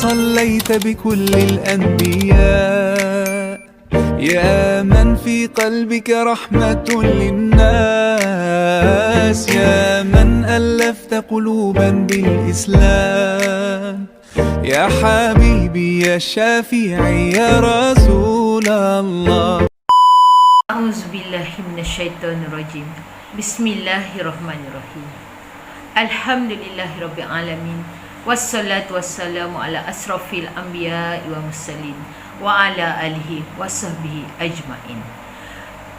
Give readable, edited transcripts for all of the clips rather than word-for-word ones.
صليت بكل الأنبياء يا من في قلبك رحمة للناس يا من ألفت قلوبا بالإسلام يا حبيبي يا شافعي يا رسول الله. A'udzubillahiminasyaitonirrajim. Bismillahirrahmanirrahim. Alhamdulillahirabbil alamin. Wassalatu wassalamu ala asrafil anbiya'i wa mursalin wa ala alihi wasahbihi ajmain.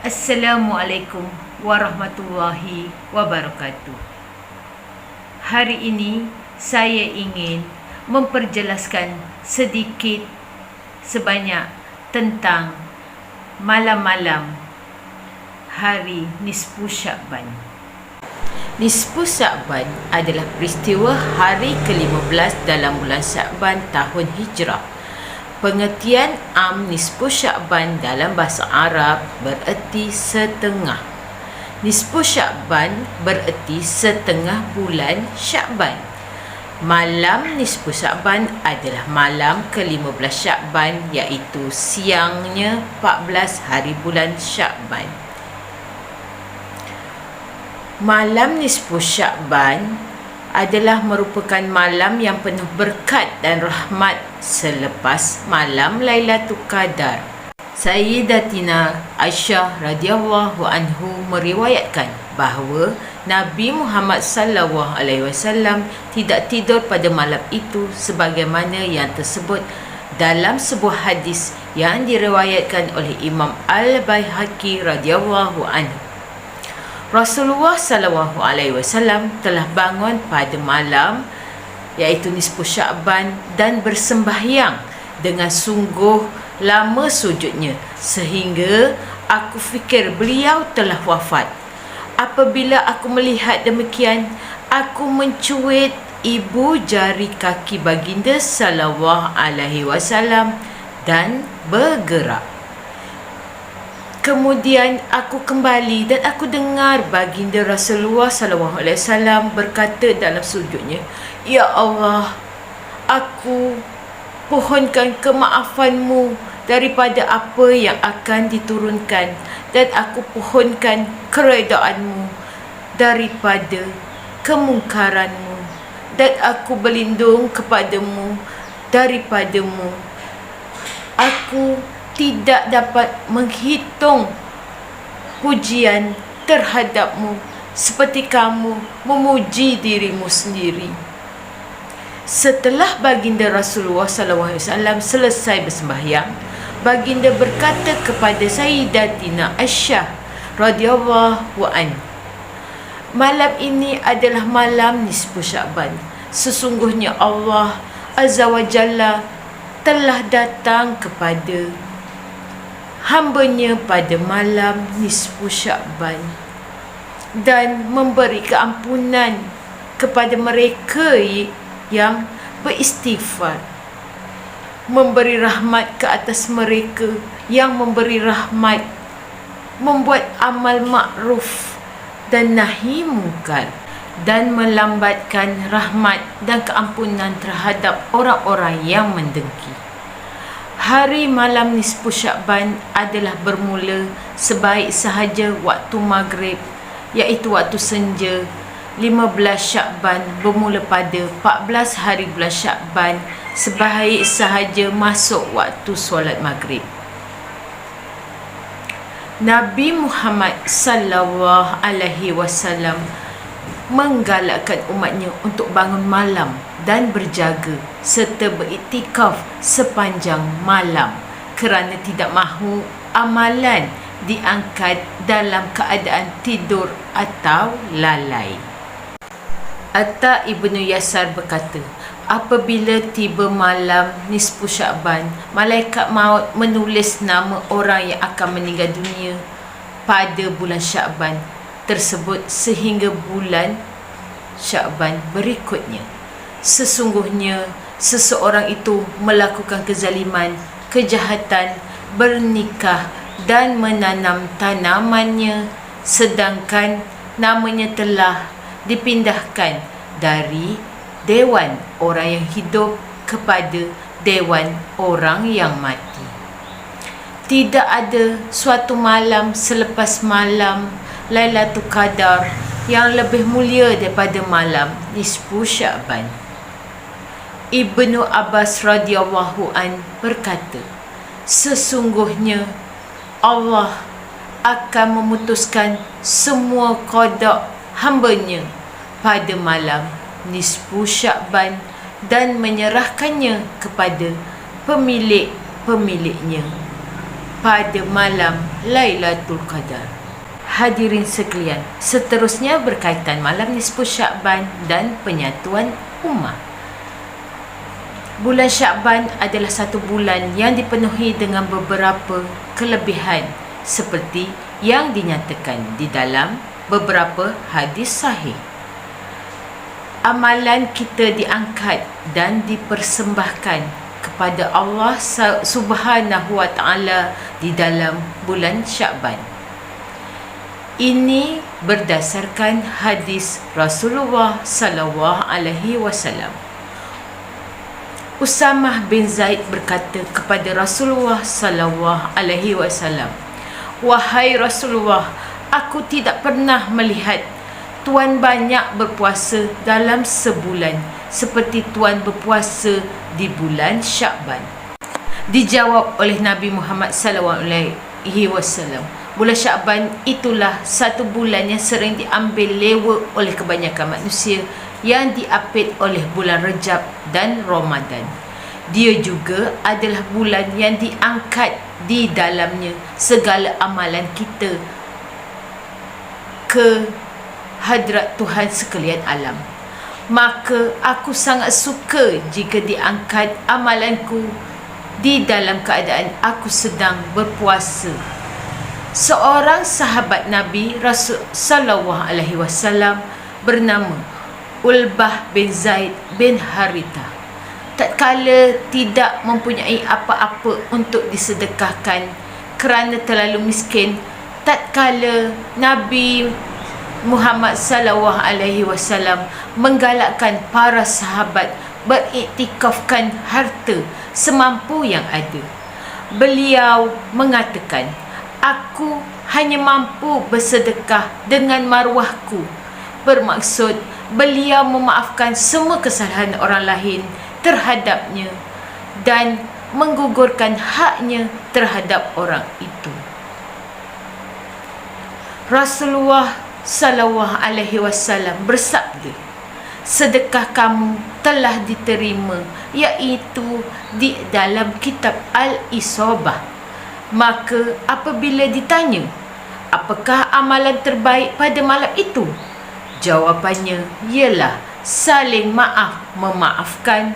Assalamualaikum warahmatullahi wabarakatuh. Hari ini saya ingin memperjelaskan sedikit sebanyak tentang malam-malam hari Nisfu Sya'ban. Nisfu Sya'ban adalah peristiwa hari ke-15 dalam bulan Sya'ban tahun Hijrah. Pengertian Nisfu Sya'ban dalam bahasa Arab bererti setengah. Nisfu Sya'ban bererti setengah bulan Sya'ban. Malam Nisfu Sya'ban adalah malam ke-15 Sya'ban, iaitu siangnya 14 hari bulan Sya'ban. Malam Nisfu Sya'ban adalah merupakan malam yang penuh berkat dan rahmat selepas malam Lailatul Qadar. Sayyidatina Aisyah radhiyallahu anhu meriwayatkan bahawa Nabi Muhammad sallallahu alaihi wasallam tidak tidur pada malam itu sebagaimana yang tersebut dalam sebuah hadis yang diriwayatkan oleh Imam Al-Baihaqi radhiyallahu anhu. Rasulullah sallallahu alaihi wasallam telah bangun pada malam iaitu Nisfu Sya'ban dan bersembahyang dengan sungguh lama sujudnya sehingga aku fikir beliau telah wafat. Apabila aku melihat demikian, aku mencuit ibu jari kaki baginda sallallahu alaihi wasallam dan bergerak. Kemudian aku kembali dan aku dengar baginda Rasulullah sallallahu alaihi wasallam berkata dalam sujudnya, "Ya Allah, aku pohonkan kemaafanmu daripada apa yang akan diturunkan, dan aku pohonkan keredaanmu daripada kemungkaranmu, dan aku berlindung kepadamu daripadamu. Aku tidak dapat menghitung pujian terhadapmu seperti kamu memuji dirimu sendiri." Setelah baginda Rasulullah SAW selesai bersembahyang, baginda berkata kepada Sayyidatina Aisyah radhiyallahu anha, "Malam ini adalah malam Nisfu Sya'ban. Sesungguhnya Allah Azza wa Jalla telah datang kepada hambanya pada malam Nisfu Sya'ban dan memberi keampunan kepada mereka yang beristighfar, memberi rahmat ke atas mereka yang memberi rahmat, membuat amal makruf dan nahi mungkar, dan melambatkan rahmat dan keampunan terhadap orang-orang yang mendengki." Hari malam Nisfu Sya'ban adalah bermula sebaik sahaja waktu maghrib, iaitu waktu senja 15 Sya'ban bermula pada 14 hari bulan Sya'ban sebaik sahaja masuk waktu solat maghrib. Nabi Muhammad sallallahu alaihi wasallam menggalakkan umatnya untuk bangun malam dan berjaga serta beriktikaf sepanjang malam kerana tidak mahu amalan diangkat dalam keadaan tidur atau lalai. Atta Ibnu Yasar berkata, apabila tiba malam Nisfu Sya'ban, malaikat maut menulis nama orang yang akan meninggal dunia pada bulan Sya'ban tersebut sehingga bulan Sya'ban berikutnya. Sesungguhnya seseorang itu melakukan kezaliman, kejahatan, bernikah dan menanam tanamannya, sedangkan namanya telah dipindahkan dari dewan orang yang hidup kepada dewan orang yang mati. Tidak ada suatu malam selepas malam Lailatul Qadar yang lebih mulia daripada malam nisfu Sya'ban. Ibnu Abbas radhiyallahu an berkata, sesungguhnya Allah akan memutuskan semua qada hamba-Nya pada malam nisfu Sya'ban dan menyerahkannya kepada pemilik-pemiliknya pada malam Lailatul Qadar. Hadirin sekalian, seterusnya berkaitan malam nisfu Sya'ban dan penyatuan ummah. Bulan Sya'ban adalah satu bulan yang dipenuhi dengan beberapa kelebihan seperti yang dinyatakan di dalam beberapa hadis sahih. Amalan kita diangkat dan dipersembahkan kepada Allah Subhanahu wa taala di dalam bulan Sya'ban. Ini berdasarkan hadis Rasulullah sallallahu alaihi wasallam. Usamah bin Zaid berkata kepada Rasulullah sallallahu alaihi wasallam, "Wahai Rasulullah, aku tidak pernah melihat Tuan banyak berpuasa dalam sebulan seperti Tuan berpuasa di bulan Sya'ban." Dijawab oleh Nabi Muhammad sallallahu alaihi wasallam, bulan Sya'ban itulah satu bulan yang sering diambil lewa oleh kebanyakan manusia yang diapit oleh bulan Rejab dan Ramadan. Dia juga adalah bulan yang diangkat di dalamnya segala amalan kita ke hadrat Tuhan sekalian alam. Maka aku sangat suka jika diangkat amalanku di dalam keadaan aku sedang berpuasa. Seorang sahabat Nabi Rasul sallallahu alaihi wasallam bernama Ulbah bin Zaid bin Haritha, tatkala tidak mempunyai apa-apa untuk disedekahkan kerana terlalu miskin, tatkala Nabi Muhammad sallallahu alaihi wasallam menggalakkan para sahabat beriktikafkan harta semampu yang ada, beliau mengatakan, "Aku hanya mampu bersedekah dengan maruahku." Bermaksud beliau memaafkan semua kesalahan orang lain terhadapnya dan menggugurkan haknya terhadap orang itu. Rasulullah sallallahu alaihi wasallam bersabda, "Sedekah kamu telah diterima," iaitu di dalam kitab Al-Isabah. Maka apabila ditanya, apakah amalan terbaik pada malam itu? Jawapannya ialah saling memaafkan,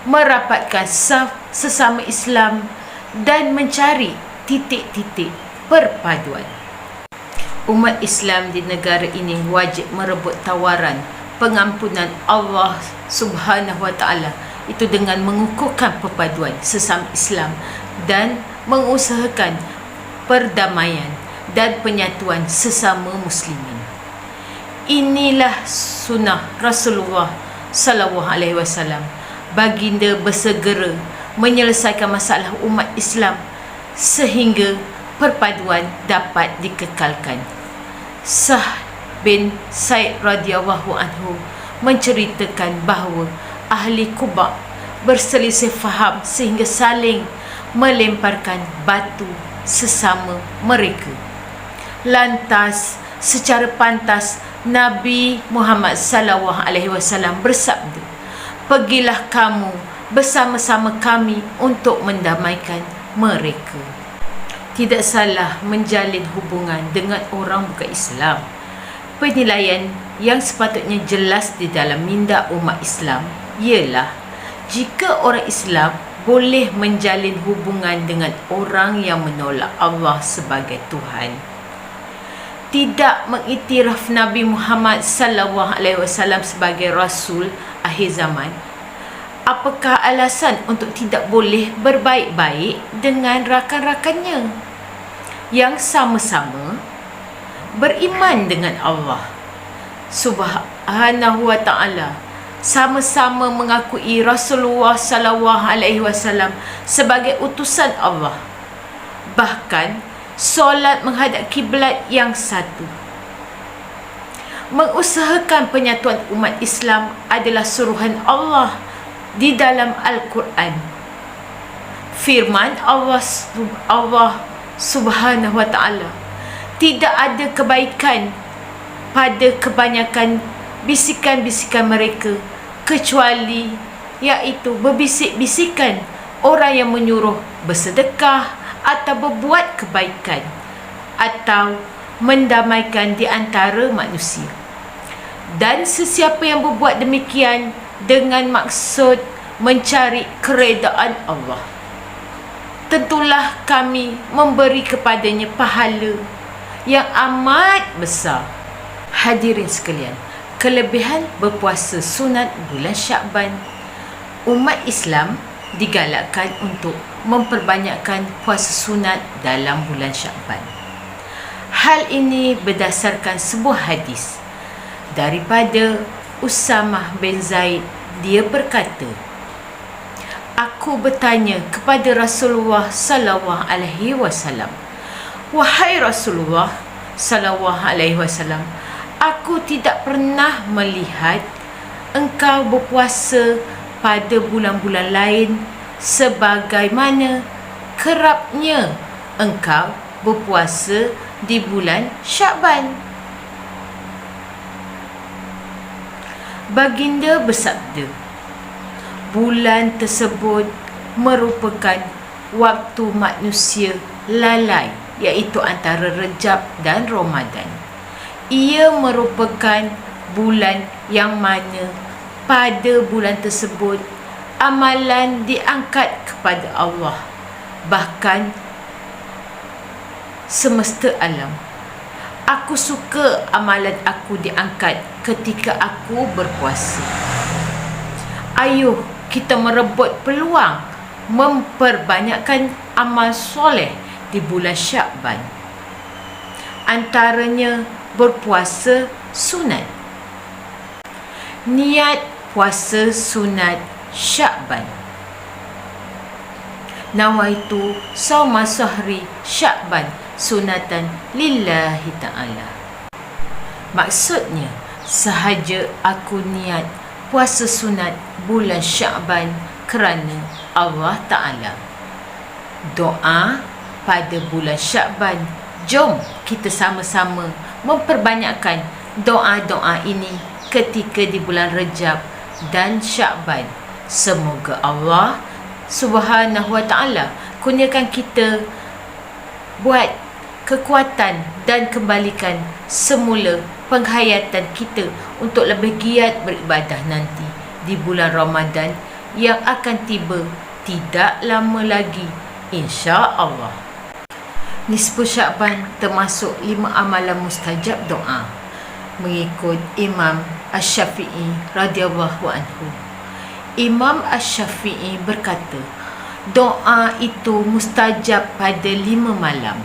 merapatkan saf sesama Islam dan mencari titik-titik perpaduan. Umat Islam di negara ini wajib merebut tawaran pengampunan Allah Subhanahu wa taala itu dengan mengukuhkan perpaduan sesama Islam dan mengusahakan perdamaian dan penyatuan sesama muslimin. Inilah sunnah Rasulullah sallallahu alaihi wasallam. Baginda bersegera menyelesaikan masalah umat Islam sehingga perpaduan dapat dikekalkan. Sah bin Sa'id radhiyallahu anhu menceritakan bahawa ahli Quba berselisih faham sehingga saling melemparkan batu sesama mereka. Lantas secara pantas Nabi Muhammad sallallahu alaihi wasallam bersabda, "Pergilah kamu bersama-sama kami untuk mendamaikan mereka." Tidak salah menjalin hubungan dengan orang bukan Islam. Penilaian yang sepatutnya jelas di dalam minda umat Islam ialah jika orang Islam boleh menjalin hubungan dengan orang yang menolak Allah sebagai Tuhan, tidak mengiktiraf Nabi Muhammad sallallahu alaihi wasallam sebagai rasul akhir zaman, apakah alasan untuk tidak boleh berbaik-baik dengan rakan-rakannya yang sama-sama beriman dengan Allah Subhanahu wa taala sama-sama mengakui Rasulullah sallallahu alaihi wasallam sebagai utusan Allah. Bahkan solat menghadap kiblat yang satu. Mengusahakan penyatuan umat Islam adalah suruhan Allah di dalam Al-Quran. Firman Allah Subhanahu wa ta'ala, tidak ada kebaikan pada kebanyakan bisikan-bisikan mereka kecuali iaitu berbisik-bisikan orang yang menyuruh bersedekah atau berbuat kebaikan atau mendamaikan di antara manusia. Dan sesiapa yang berbuat demikian dengan maksud mencari keredaan Allah, tentulah kami memberi kepadanya pahala yang amat besar. Hadirin sekalian, kelebihan berpuasa sunat bulan Syakban. Umat Islam digalakkan untuk memperbanyakkan puasa sunat dalam bulan Syakban. Hal ini berdasarkan sebuah hadis daripada Usamah bin Zaid. Dia berkata, aku bertanya kepada Rasulullah sallallahu alaihi wasallam, wahai Rasulullah sallallahu alaihi wasallam, aku tidak pernah melihat engkau berpuasa pada bulan-bulan lain sebagaimana kerapnya engkau berpuasa di bulan Syakban. Baginda bersabda, bulan tersebut merupakan waktu manusia lalai, iaitu antara Rejab dan Ramadan. Ia merupakan bulan yang mana pada bulan tersebut amalan diangkat kepada Allah, bahkan semesta alam. Aku suka amalan aku diangkat ketika aku berpuasa. Ayuh kita merebut peluang memperbanyakkan amal soleh di bulan Syakban. Antaranya berpuasa sunat. Niat puasa sunat Syakban. Nawaitu sauma sahri Syakban sunatan lillahi ta'ala. Maksudnya, sahaja aku niat puasa sunat bulan Syakban kerana Allah Ta'ala. Doa pada bulan Syakban. Jom kita sama-sama memperbanyakkan doa-doa ini ketika di bulan Rejab dan Syakban. Semoga Allah Subhanahu wa ta'ala kurniakan kita buat kekuatan dan kembalikan semula penghayatan kita untuk lebih giat beribadah nanti di bulan Ramadan yang akan tiba tidak lama lagi, insya-Allah. Nisfu Syakban termasuk 5 amalan mustajab doa mengikut Imam Asy-Syafi'i radhiyallahu anhu. Imam Asy-Syafi'i berkata, doa itu mustajab pada 5 malam,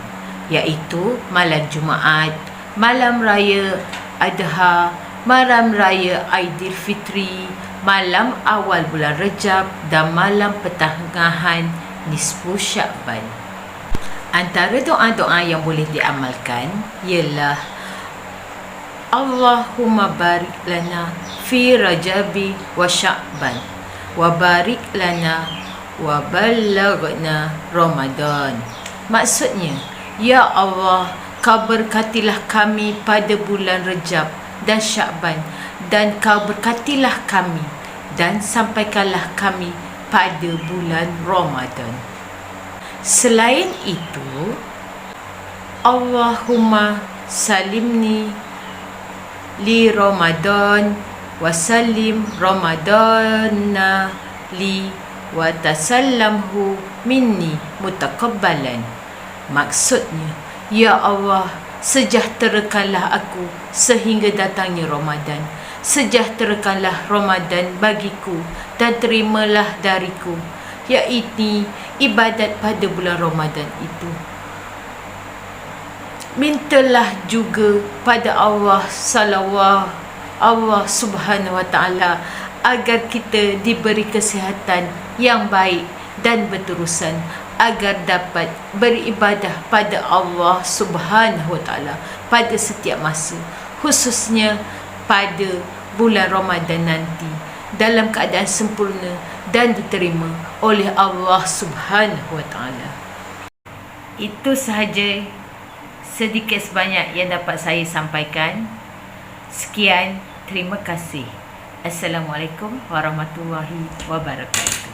iaitu malam Jumaat, malam raya Adha, malam raya Aidilfitri, malam awal bulan Rejab dan malam pertengahan nisfu Syakban. Antara doa-doa yang boleh diamalkan ialah Allahumma barik lana fi Rajabi wa Syakban wa barik lana wa ballaghna Ramadan. Maksudnya, ya Allah, kau berkatilah kami pada bulan Rejab dan Syakban, dan kau berkatilah kami dan sampaikanlah kami pada bulan Ramadan. Selain itu, Allahumma salimni li Ramadan wa salim Ramadana li wa tasallamhu minni mutaqabbalan. Maksudnya, ya Allah, sejahterakanlah aku sehingga datangnya Ramadan. Sejahterakanlah Ramadan bagiku dan terimalah dariku, iaitu ibadat pada bulan Ramadan itu. Mintalah juga pada Allah Subhanahu wa ta'ala agar kita diberi kesihatan yang baik dan berterusan, agar dapat beribadah pada Allah Subhanahu Wa Taala pada setiap masa, khususnya pada bulan Ramadan nanti, dalam keadaan sempurna dan diterima oleh Allah Subhanahu Wa Taala. Itu sahaja sedikit sebanyak yang dapat saya sampaikan. Sekian, terima kasih. Assalamualaikum warahmatullahi wabarakatuh.